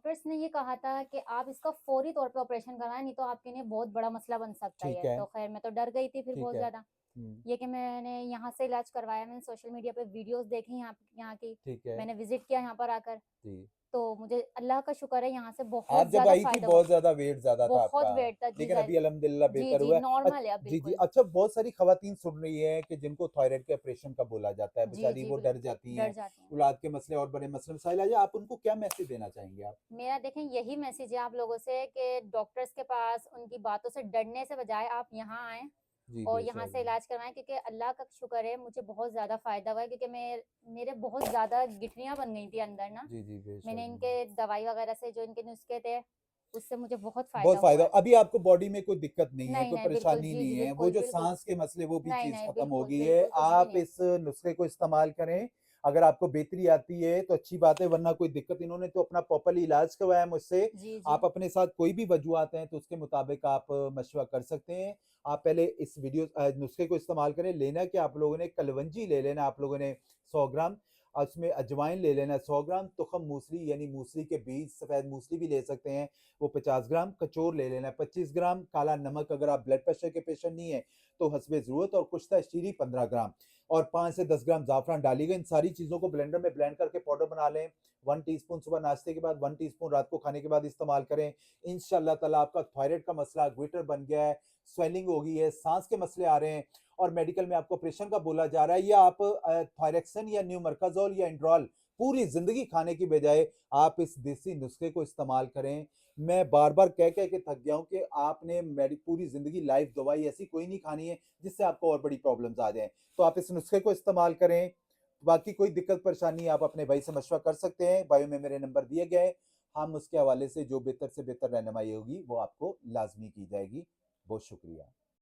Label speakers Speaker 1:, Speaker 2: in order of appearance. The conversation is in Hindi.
Speaker 1: डॉक्टर्स ने ये कहा था कि आप इसका फौरी तौर पे ऑपरेशन करवाएं, नहीं तो आपके लिए बहुत बड़ा मसला बन सकता है
Speaker 2: ठीक
Speaker 1: ये।
Speaker 2: है,
Speaker 1: तो खैर मैं तो डर गई थी फिर
Speaker 2: ठीक
Speaker 1: बहुत
Speaker 2: है।
Speaker 1: ज्यादा। ये कि मैंने यहाँ से इलाज करवाया, मैंने सोशल मीडिया पे वीडियोस देखी यहाँ की,
Speaker 2: ठीक है।
Speaker 1: मैंने विजिट किया यहाँ पर आकर।
Speaker 2: जी।
Speaker 1: तो मुझे अल्लाह का शुक्र है यहाँ से
Speaker 2: आप
Speaker 1: बहुत
Speaker 2: जब
Speaker 1: ज्यादा
Speaker 2: आई थी
Speaker 1: फायदा हुआ।
Speaker 2: बहुत ज़्यादा वेट ज़्यादा था
Speaker 1: बहुत
Speaker 2: आपका,
Speaker 1: वेट था जी,
Speaker 2: लेकिन अभी अल्हम्दुलिल्लाह
Speaker 1: जी
Speaker 2: बेहतर
Speaker 1: जी
Speaker 2: हुआ है।
Speaker 1: नॉर्मल है अब
Speaker 2: जी, जी।
Speaker 1: बिल्कुल।
Speaker 2: अच्छा, बहुत सारी ख़वातीन सुन रही हैं कि जिनको थायराइड के ऑपरेशन का बोला जाता है,
Speaker 1: जी
Speaker 2: बेचारी
Speaker 1: जी
Speaker 2: वो डर
Speaker 1: बिल्कुल
Speaker 2: जाती
Speaker 1: डर
Speaker 2: हैं,
Speaker 1: जाती हैं।
Speaker 2: औलाद के मसले और बड़े मसले मसाइल आ जाए, आप उनको क्या मैसेज देना चाहेंगे आप?
Speaker 1: मेरा देखें यही मैसेज है आप लोगों से कि डॉक्टर्स के पास उनकी बातों से डरने से बजाय आप यहाँ आएँ
Speaker 2: जी,
Speaker 1: और यहाँ
Speaker 2: बेशक।
Speaker 1: से इलाज करवाएँ, क्योंकि अल्लाह का शुक्र है मुझे बहुत ज़्यादा फ़ायदा हुआ है, क्योंकि मेरे बहुत ज़्यादा गिठलियाँ बन गई थी अंदर ना।
Speaker 2: जी, जी,
Speaker 1: मैंने
Speaker 2: बेशक।
Speaker 1: इनके दवाई वगैरह से जो इनके नुस्खे थे, उससे मुझे बहुत फ़ायदा
Speaker 2: बहुत
Speaker 1: हुआ
Speaker 2: फ़ायदा,
Speaker 1: है।
Speaker 2: अभी आपको बॉडी में कोई दिक्कत नहीं है,
Speaker 1: नहीं,
Speaker 2: कोई
Speaker 1: नहीं, बिल्कुल।
Speaker 2: परेशानी
Speaker 1: जी,
Speaker 2: नहीं
Speaker 1: जी,
Speaker 2: है, वो
Speaker 1: बिल्कुल,
Speaker 2: जो
Speaker 1: बिल्कुल।
Speaker 2: साँस के मसले वो भी
Speaker 1: नहीं,
Speaker 2: चीज़
Speaker 1: नहीं,
Speaker 2: खत्म हो
Speaker 1: बिल्कुल,
Speaker 2: गई है।
Speaker 1: बिल्कुल, कुछ भी
Speaker 2: आप
Speaker 1: नहीं।
Speaker 2: इस नुस्खे को इस्तेमाल करें, अगर आपको बेहतरी आती है तो अच्छी बात है, वरना कोई दिक्कत, इन्होंने तो अपना प्रॉपर्ली इलाज करवाया मुझसे।
Speaker 1: जी,
Speaker 2: आप
Speaker 1: जी।
Speaker 2: अपने साथ कोई भी वजूहात हैं तो उसके मुताबिक आप मशवरा कर सकते हैं। आप पहले इस नुस्खे को इस्तेमाल करें। लेना क्या, आप लोगों ने कलवंजी ले लेना, आप लोगों ने 100 ग्राम, उसमें अजवाइन ले लेना 100 ग्राम, तुखम मूसली यानी मूसली के बीज, सफ़ेद मूसली भी ले सकते हैं, वो 50 ग्राम, कचौर ले लेना 25 ग्राम, काला नमक, अगर आप ब्लड प्रेशर के पेशेंट नहीं है तो हस्बे ज़रूरत, और कुश्ता शीरी 15 ग्राम, और 5 से 10 ग्राम ज़ाफ़रान डालिएगा। इन सारी चीज़ों को ब्लेंडर में ब्लेंड करके पाउडर बना लें। 1 टीस्पून सुबह नाश्ते के बाद, 1 टीस्पून रात को खाने के बाद इस्तेमाल करें। इंशाअल्लाह ताला आपका थायराइड का मसला ग्विटर बन गया है, स्वेलिंग हो गई है, सांस के मसले आ रहे हैं और मेडिकल में आपको ऑपरेशन का बोला जा रहा है, या आप थायरेक्सन या न्यूमरकाजोल या एंड्रॉल पूरी जिंदगी खाने की बजाय आप इस देसी नुस्खे को इस्तेमाल करें। मैं बार-बार कह-कह के थक गया हूँ कि आपने मेरी पूरी ज़िंदगी लाइफ दवाई ऐसी कोई नहीं खानी है, जिससे आपको और बड़ी प्रॉब्लम्स आ जाएँ। तो आप इस नुस्खे को इस्तेमाल करें। बाकी कोई दिक्कत परेशानी आप अपने भाई से मशवरा कर सकते हैं, बायो में मेरे नंबर दिए गए हैं। हम उसके हवाले से जो बेहतर से बेहतर रहनुमाई होगी, वो आपको लाज़मी की जाएगी। बहुत शुक्रिया।